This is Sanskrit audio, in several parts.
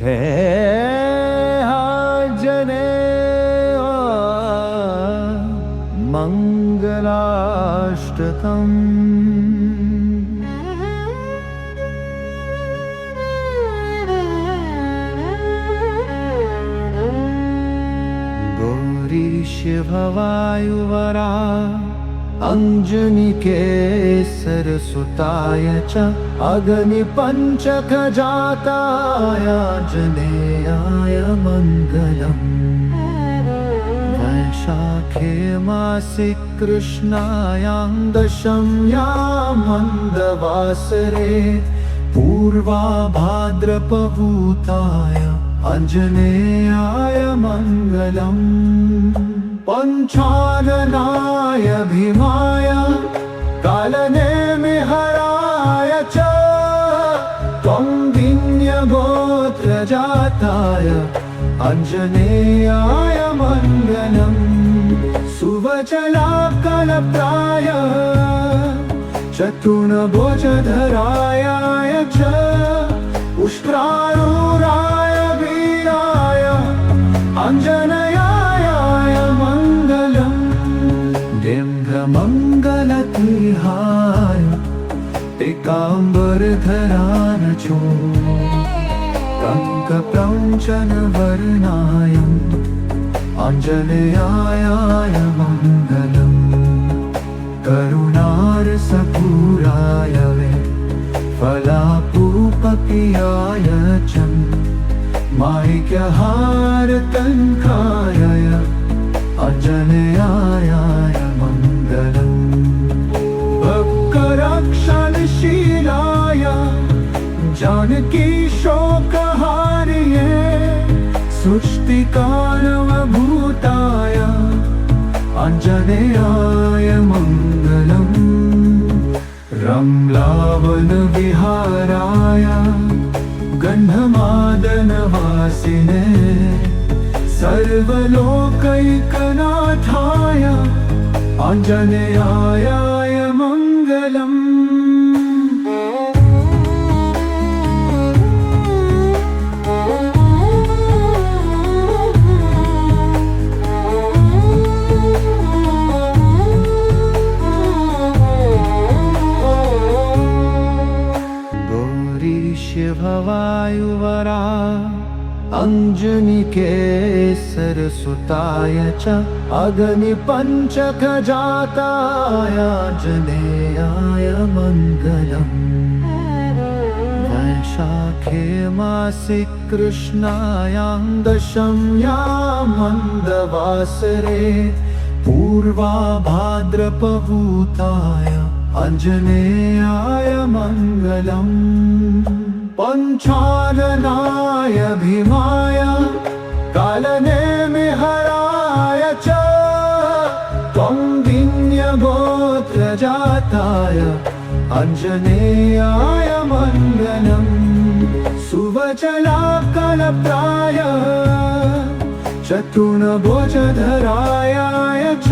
जय आंजनेय मंगलाष्टकम्। गौरीशिववायुवरा अंजनिकेसरसुताय च अग्निपञ्चकजाताय आञ्जनेयाय मङ्गलम्। वैशाखे मासि कृष्णायां दशम्यां मन्दवासरे पूर्वाभाद्रपभूताय आञ्जनेयाय मङ्गलम्। पञ्चाननाय भीमाय कालनेमिहराय च त्वं विन्यगोत्रजाताय आञ्जनेयाय मङ्गलम्। सुवचलाकलप्राय चतुर्भुजधराय च पुष्करारूढाय वीराय आञ्जनेयाय मङ्गलम्। दिव्यमङ्गलतिहाय पीताम्बरधराय च कङ्कप्रञ्चनवर्णाय आञ्जनेयाय मङ्गलम्। करुणारसपूराय फलापूपकीयाय च माणिक्यहारतङ्काय आञ्जनेयाय मङ्गलम्। भक्तरक्षणशीलाय जानकीशोकहारिणे सृष्टिकारणभूताय आञ्जनेयाय मङ्गलम्। रम्लावनविहाराय गन्धमादनवासिने सर्वलोकैकनाथाय आञ्जनेयाय मङ्गलम्। शिववायुवरा अंजनिकेसरसुताय च अग्निपञ्चकजाताय आञ्जनेयाय मङ्गलम्। वैशाखे मासि कृष्णायां दशम्यां मन्दवासरे पूर्वाभाद्रपभूताय आञ्जनेयाय मङ्गलम्। पञ्चाननाय भीमाय कालनेमिहराय च त्वं विन्यगोत्रजाताय आञ्जनेयाय मङ्गलम्। सुवचलाकलप्राय चतुर्भुजधराय च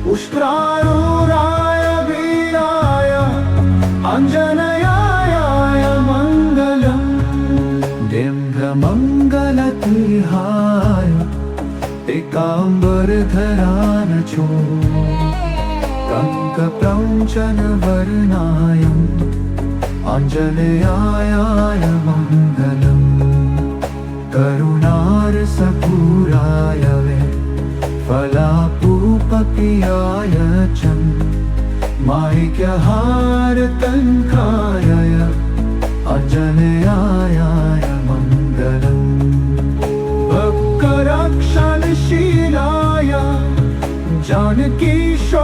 पुष्करारूढाय वीराय आञ्जनेयाय मङ्गलम्। दिव्यमङ्गलतिहाय पीताम्बरधराय च कङ्कप्रञ्चनवर्णाय आञ्जनेयाय मङ्गलम्। करुणारसपूराय फलापूपकीयाय च माणिक्यहारतङ्काय आञ्जनेयाय मङ्गलम्। भक्तरक्षणशीलाय जानकीशोकहारिणे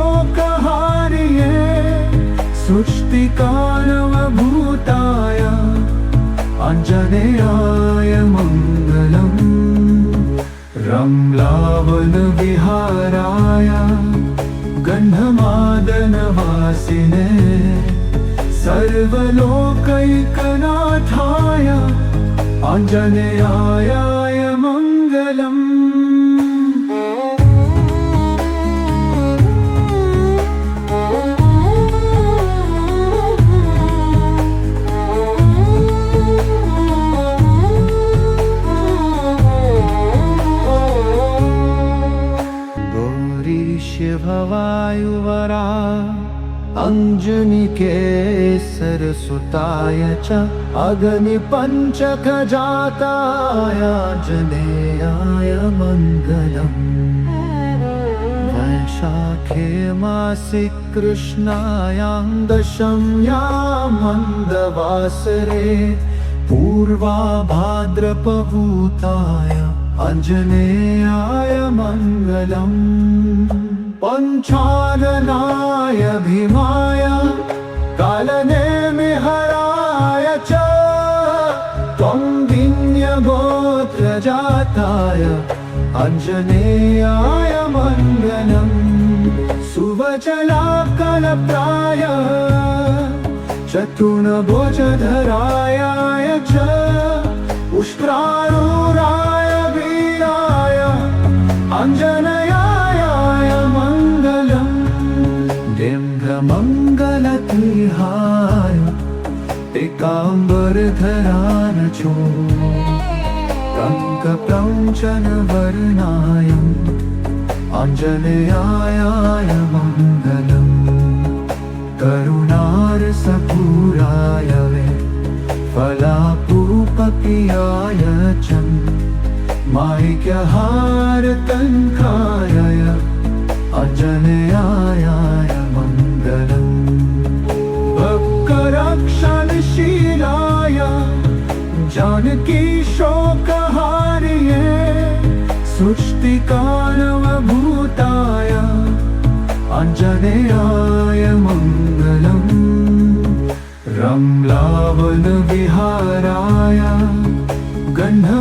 सृष्टिकारणभूताय आञ्जनेयाय मङ्गलम्। रम्लावनविहाराय गन्धमादनवासिने सर्वलोकैकनाथाय आञ्जनेयाय मङ्गलम्। अञ्जनिकेसरसुताय च अग्निपञ्चकजाताय आञ्जनेयाय मङ्गलम् वैशाखे मासि कृष्णायां दशम्यां मन्दवासरे पूर्वाभाद्रपभूताय आञ्जनेयाय मङ्गलम् पञ्चाननाय भीमाय कालनेमिहराय च त्वं विन्यगोत्रजाताय आञ्जनेयाय मङ्गलम् सुवचलाकलप्राय चतुर्भुजधराय च उष्ट्रारूढाय वीराय आञ्जनेयाय मङ्गलम् दिव्यमङ्गलतिहाय एकाम्बरधराय च कङ्कप्रौञ्चनवर्णाय आञ्जनेयाय मङ्गलम् करुणारसपूराय फलापूपकीयाय च माणिक्यहारतङ्काय आञ्जनेयाय मङ्गलम् भक्तरक्षणशीलाय जानकीशोकहारिणे सृष्टिकारणभूताय आञ्जनेयाय मङ्गलम् रम्लावनविहाराय गन्धमादनवासिने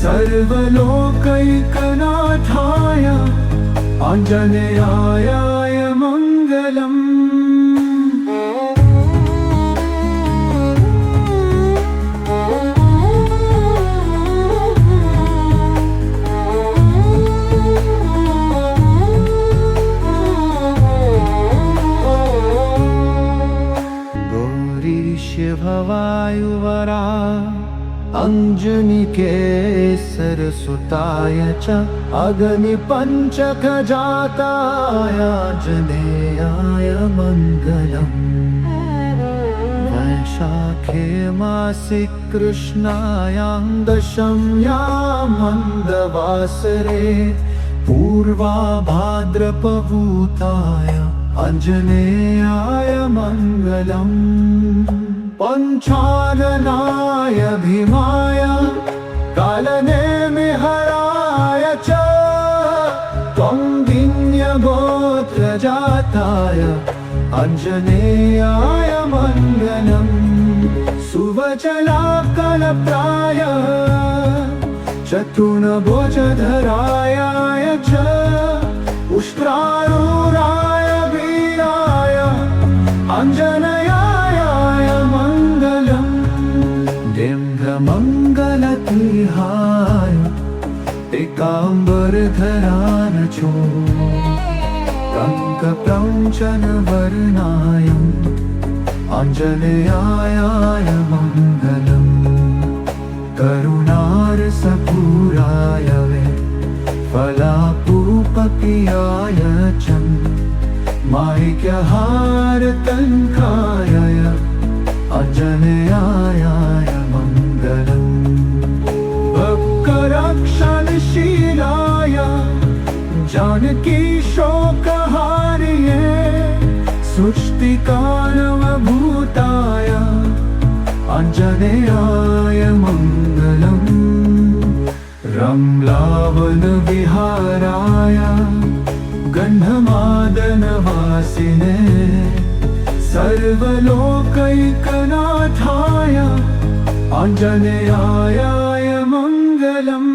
सर्वलोकैकनाथाय आञ्जनेयाय मङ्गलम् भवायुवरा अञ्जनिकेसरसुताय च अग्निपञ्चकजाताय आञ्जनेयाय मङ्गलम् वैशाखे मासि कृष्णायां दशम्यां मन्दवासरे पूर्वाभाद्रपभूताय आञ्जनेयाय मङ्गलम् पञ्चाननाय भीमाय कालनेमिहराय च त्वं विन्यगोत्रजाताय आञ्जनेयाय मङ्गलम् सुवचलाकलप्राय चतुर्भुजधराय च उष्ट्रारूढाय वीराय आञ्जनेयाय मङ्गलम् दिव्यमङ्गलतिहाय एकाम्बरधराय च कङ्कप्रौञ्चनवर्णाय आञ्जनेयाय मङ्गलम् करुणारसपूराय फलापूपकीयाय च माणिक्यहारतङ्काय आञ्जनेयाय मङ्गलम् भक्तरक्षणशीलाय जानकीशोकहारिणे सृष्टिकारणभूताय आञ्जनेयाय मङ्गलम् रम्लावनविहाराय गन्धमादनवासिने सर्वलोकैकनाथाय आञ्जनेयाय मङ्गलम्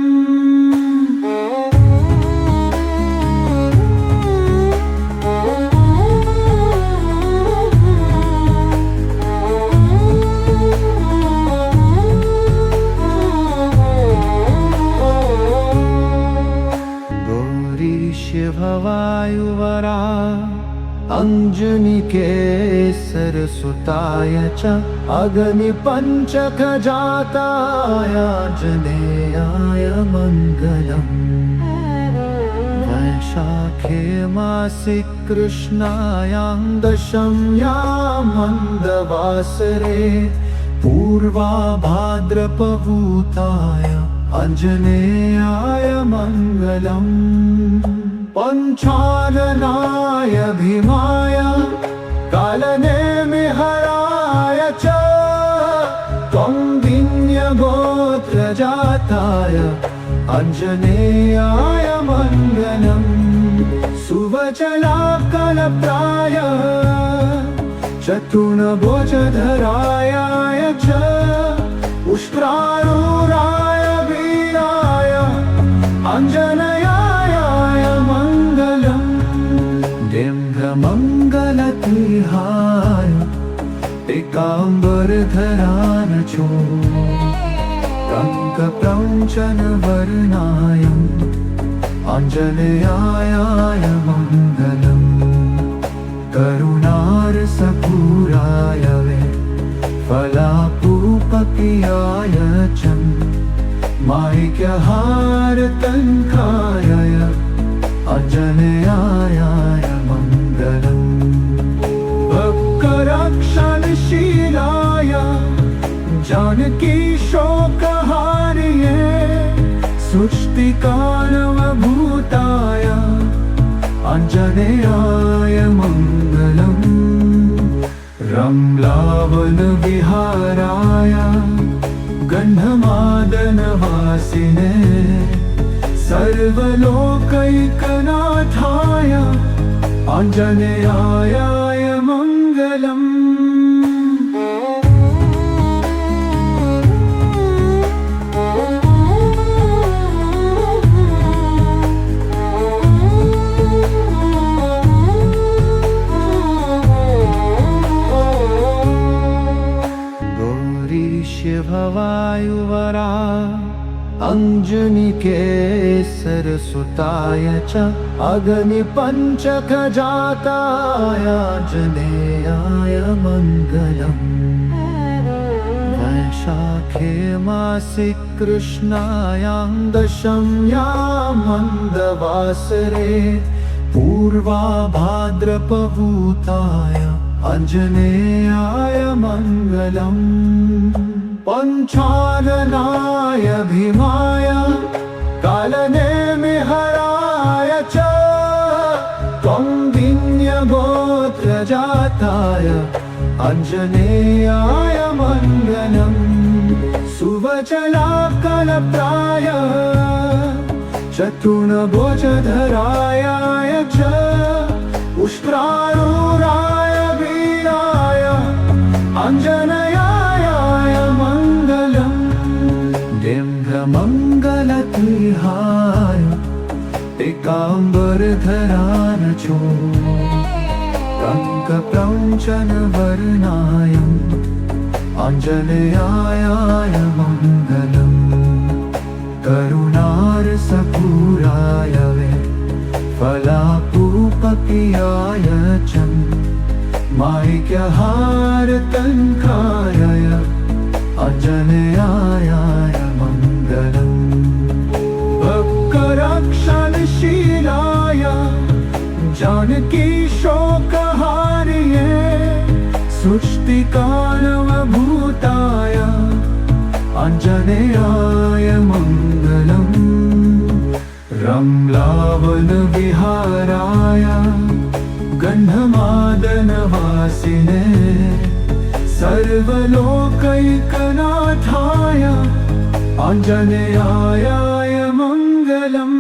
भवायुवरा अञ्जनिकेसरसुताय च अग्निपञ्चकजाताय आञ्जनेयाय मङ्गलम् वैशाखे मासि कृष्णायां दशम्यां मन्दवासरे पूर्वा भाद्रपभूताय आञ्जनेयाय मङ्गलम् पञ्चाननाय भीमाय कालनेमिहराय च गोत्रजाताय आञ्जनेयाय मङ्गलम् सुवचलाकलप्राय चतुर्भुजधराय च उष्ट्रारूढाय वीराय आञ्जनेयाय मङ्गलम् दिव्यमङ्गलतिहाय एकाम्बरधरान चो टङ्कप्रौञ्चनवर्णायम् आञ्जनेयाय मङ्गलम् करुणारसपूराय फलापूपकीयाय च मायिक्यहारतङ्काय आञ्जनेयाय मङ्गलम् भक्तरक्षणशीलाय जानकी शोकहारिये सृष्टिकालवभूताय आञ्जनेयाय मङ्गलम् रम्लावनविहाराय गन्धमादनवासिने सर्वलोकैकनाथाय आञ्जनेयाय मङ्गलम् भवायुवरा अञ्जनिकेसरसुताय च अग्निपञ्चकजाताय आञ्जनेयाय मङ्गलम् वैशाखे मासि कृष्णायां दशम्यां मन्दवासरे पूर्वा भाद्रपभूताय आञ्जनेयाय मङ्गलम् पञ्चाननाय भीमाय कालनेमिहराय च गोत्रजाताय आञ्जनेयाय मङ्गलम् सुवचलाकलप्राय चतुर्भुजधराय च उष्ट्रारूढाय वीराय आञ्जनेयाय मङ्गलम् दिव्यमङ्गलतिहाय एकाम्बरधरान चो टङ्कप्रौञ्चनवर्णायम् आञ्जनेयाय मङ्गलम् करुणारसपूराय फलापूपकीयाय च मायिक्यहारतङ्काय आञ्जनेयाय मङ्गलम् भक्तरक्षणशीलाय जानकी शोकहारिये सृष्टिकालवभूताय आञ्जनेयाय मङ्गलम् रम्लावनविहाराय गन्धमादनवासिने सर्वलोकैकनाथाय आञ्जनेयाय मङ्गलम्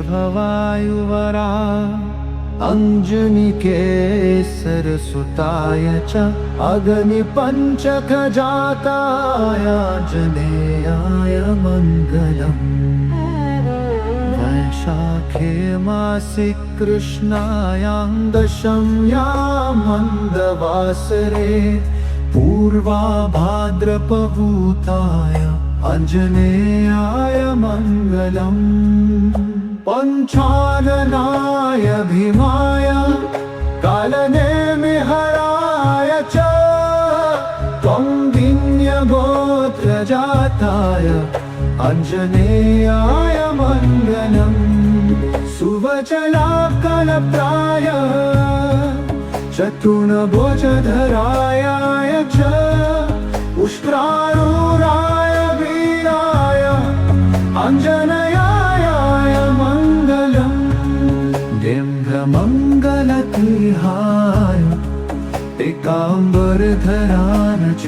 भवायुवरा अञ्जनिकेसरसुताय च अग्निपञ्चकजाताय आञ्जनेयाय मङ्गलम् वैशाखे मासि कृष्णायां दशम्यां मन्दवासरे पूर्वा भाद्रपभूताय आञ्जनेयाय मङ्गलम् पञ्चाननाय भीमाय कालनेमिहराय च त्वं विन्यगोत्रजाताय आञ्जनेयाय मङ्गलम् सुवचलाकलप्राय चतुर्भुजधराय च उष्ट्रारूढाय वीराय आञ्जनेयाय मङ्गलम् डिम्भमङ्गलतिहाय पीताम्बरधराय च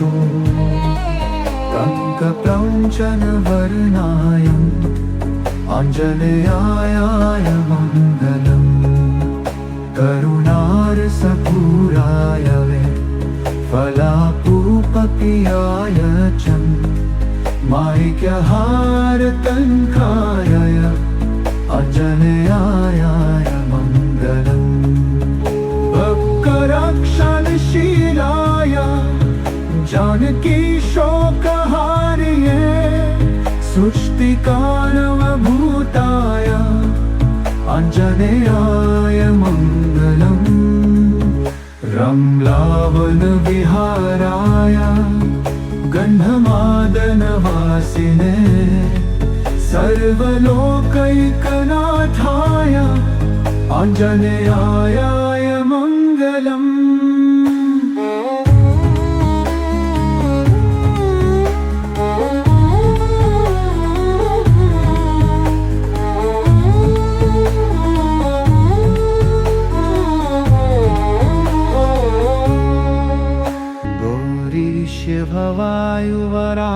कङ्कप्रौञ्चनवर्णाय आञ्जनेयाय मङ्गलम् करुणारसपूराय फलापूपकीयाय च माणिक्यहारतङ्काय आञ्जनेयाय मङ्गलम् भक्तरक्षणशीलाय जानकीशोकहारिणे सुष्टिकानवभूताय आञ्जनेयाय मङ्गलम् रम्लावनविहाराय गन्धमादनवासिने सर्वलोकैकनाथाय आञ्जनेयाय मङ्गलम् भवायुवरा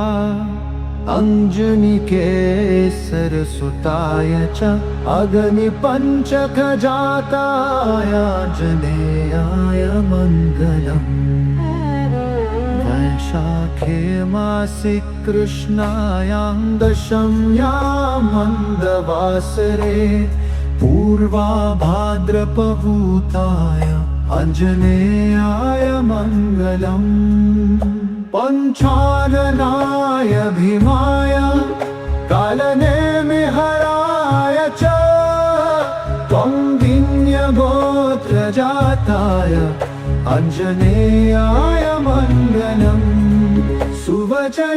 अञ्जनिकेसरसुताय च अग्निपञ्चकजाताय आञ्जनेयाय मङ्गलम् वैशाखे मासि कृष्णायां दशम्यां मन्दवासरे पूर्वाभाद्रपभूताय आञ्जनेयाय मङ्गलम् पञ्चाननाय भीमाय कालनेमिहराय च त्वं विन्यगोत्रजाताय आञ्जनेयाय मङ्गलम् सुवचलाकलप्राय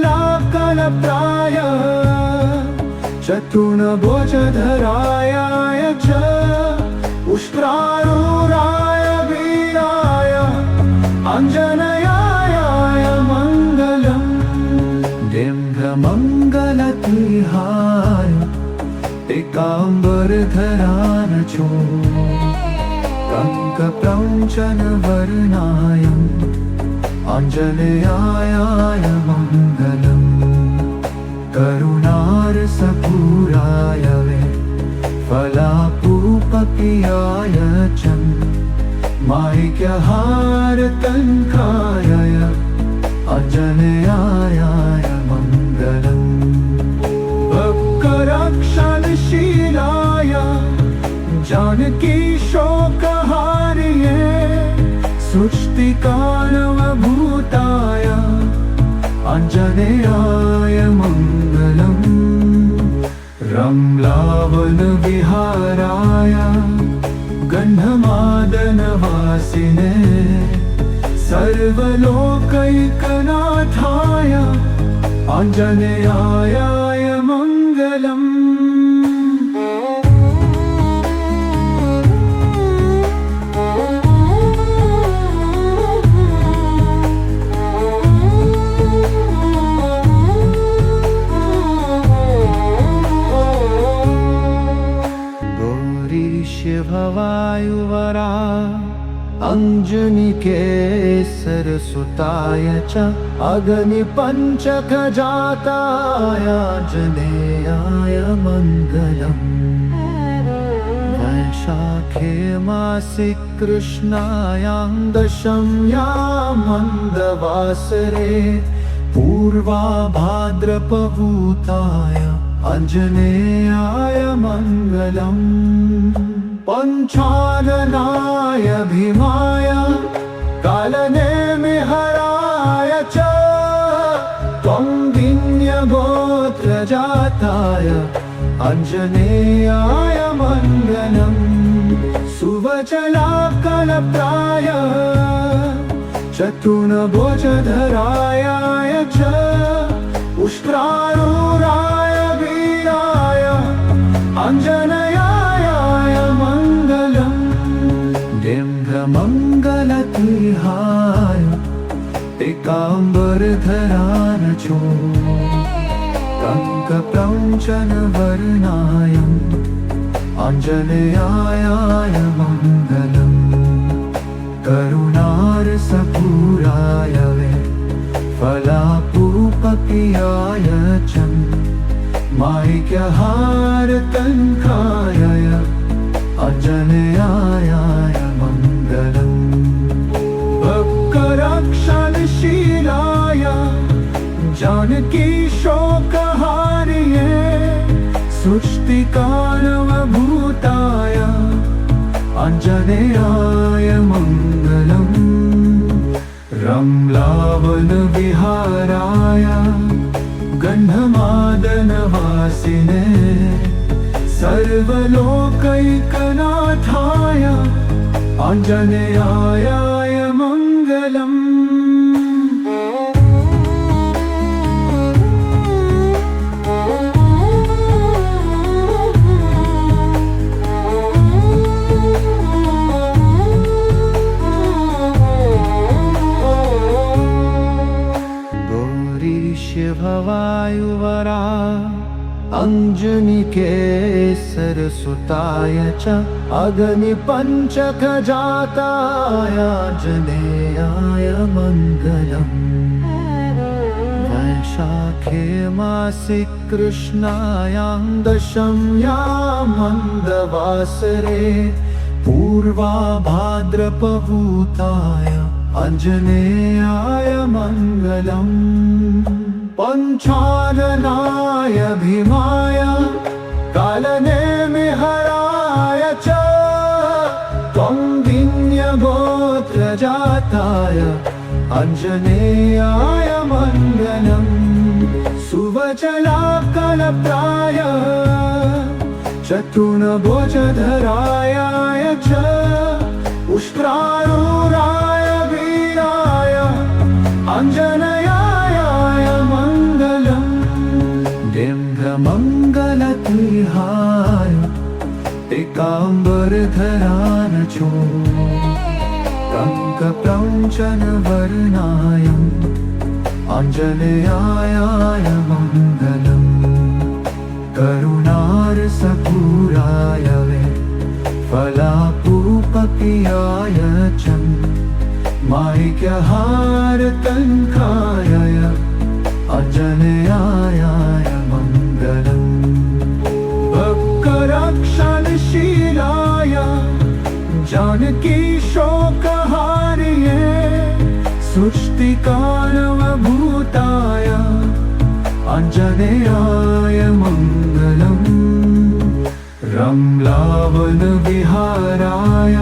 चतुर्भुजधराय च उष्ट्रारूढाय वीराय आञ्जनेयाय मङ्गलम् डिम्भमङ्गलतिहाय पीताम्बरधराय च कङ्कप्रौञ्चनवर्णाय आञ्जनेयाय मङ्गलम् करुणारसपूराय फलापूपकीयाय च माणिक्यहारतङ्काय आञ्जनेयाय मङ्गलम् भक्तरक्षणशीलाय जानकीशोकहारिणे सुष्टिकानवभूताय आञ्जनेयाय मङ्गलम् रम्लावनविहाराय गन्धमादनवासिने सर्वलोकैकनाथाय आञ्जनेयाय मङ्गलम् भवायुवरा अञ्जनिकेसरसुताय च अग्निपञ्चकजाताय आञ्जनेयाय मङ्गलम् वैशाखे मासि कृष्णायां दशम्यां मन्दवासरे पूर्वाभाद्रपभूताय आञ्जनेयाय मङ्गलम् पञ्चाननाय भीमाय कालनेमिहराय च त्वं विन्यगो प्रजाताय आञ्जनेयाय मङ्गलम् सुवचलाकलप्राय चतुर्भुजधराय च उष्ट्रारूढाय वीराय आञ्जनेयाय मङ्गलम् दिव्यमङ्गलतिहाय पीताम्बरधराय च कङ्कप्रौञ्चनवर्णाय आञ्जनेयाय मङ्गलम् करुणारसपूराय फलापूपकीयाय च माणिक्यहारकङ्काय आञ्जनेयाय मङ्गलम् भक्तरक्षणशीलाय जानकी शोकहारिणे सुष्टिकानवभूताय आञ्जनेयाय मङ्गलम् रम्लावनविहाराय गन्धमादनवासिने सर्वलोकैकनाथाय आञ्जनेयाय मङ्गलम् भवायुवरा अञ्जनिकेसरसुताय च अग्निपञ्चकजाताय आञ्जनेयाय मङ्गलम् वैशाखे मासि कृष्णायां दशम्यां मन्दवासरे पूर्वाभाद्रपभूताय आञ्जनेयाय मङ्गलम् पञ्चाननाय भीमाय कालनेमिहराय च कौन्डिन्यगोत्रजाताय आञ्जनेयाय मङ्गलम् सुवचलाकलप्राय चतुर्भुजधराय च उष्ट्रारूढाय वीराय आञ्जनेयाय मङ्गलम् दिव्यमङ्गलतिहाय पीताम्बरधराय च कङ्कप्रौञ्चनवर्णाय आञ्जनेयाय मङ्गलम् करुणारसपूराय फलापूपकीयाय च माणिक्यहारकङ्काय आञ्जनेयाय मङ्गलम् भक्तरक्षणशीलाय जानकी शोकहारिणे सुष्टिकानवभूताय आञ्जनेयाय मङ्गलम् रम्लावनविहाराय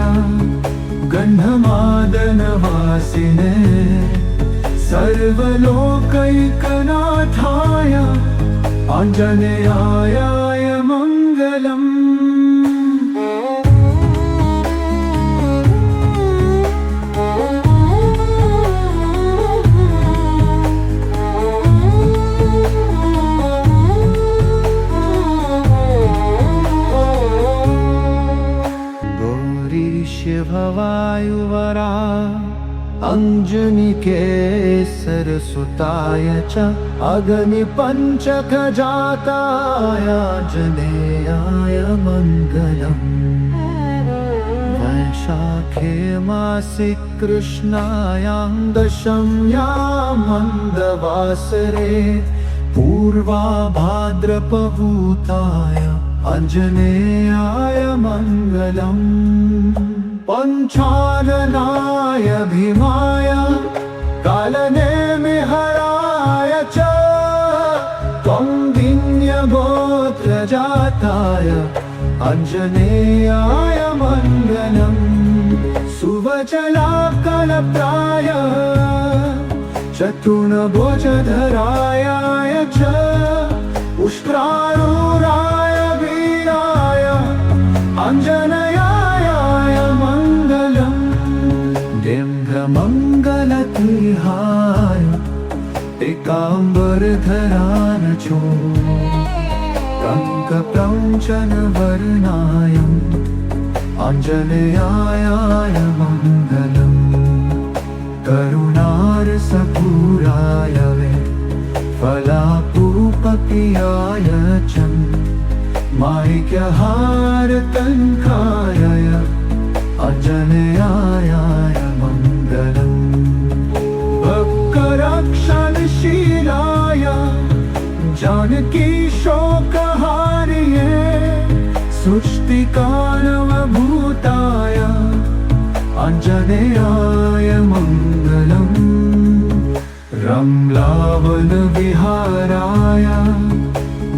गन्धमादनवासिने सर्वलोकैकनाथाय आञ्जनेयाय मङ्गलम् भवायुवरा अञ्जनिकेसरसुताय च अग्निपञ्चकजाताय आञ्जनेयाय मङ्गलम् वैशाखे मासि कृष्णायां दशम्यां मन्दवासरे पूर्वाभाद्रपभूताय आञ्जनेयाय मङ्गलम् पञ्चाननाय भीमाय कालनेमिहराय च कौन्डिन्यगोत्रजाताय आञ्जनेयाय मङ्गलम् सुवचलाकलप्राय चतुर्भुजधराय च दारुराय वीराय आञ्जनेयाय मङ्गलम् दिव्यमङ्गलतिहाय पीताम्बरधराय च कङ्कप्रञ्चनवर्णाय आञ्जनेयाय मङ्गलम् करुणारसपूराय फलापूपकीयाय च माणिक्यहारतङ्काय आञ्जनेयाय मङ्गलम् भक्तरक्षणशीलाय जानकी शोकहारिणे सृष्टिकारणभूताय आञ्जनेयाय मङ्गलम् रम्लावनविहाराय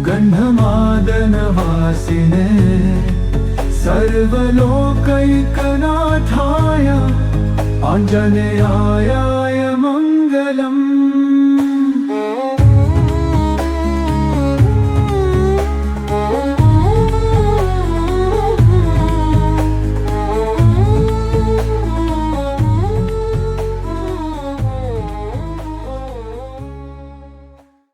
गन्धमादनवासिने सर्वलोकैकनाथाय आञ्जनेयाय मङ्गलम्।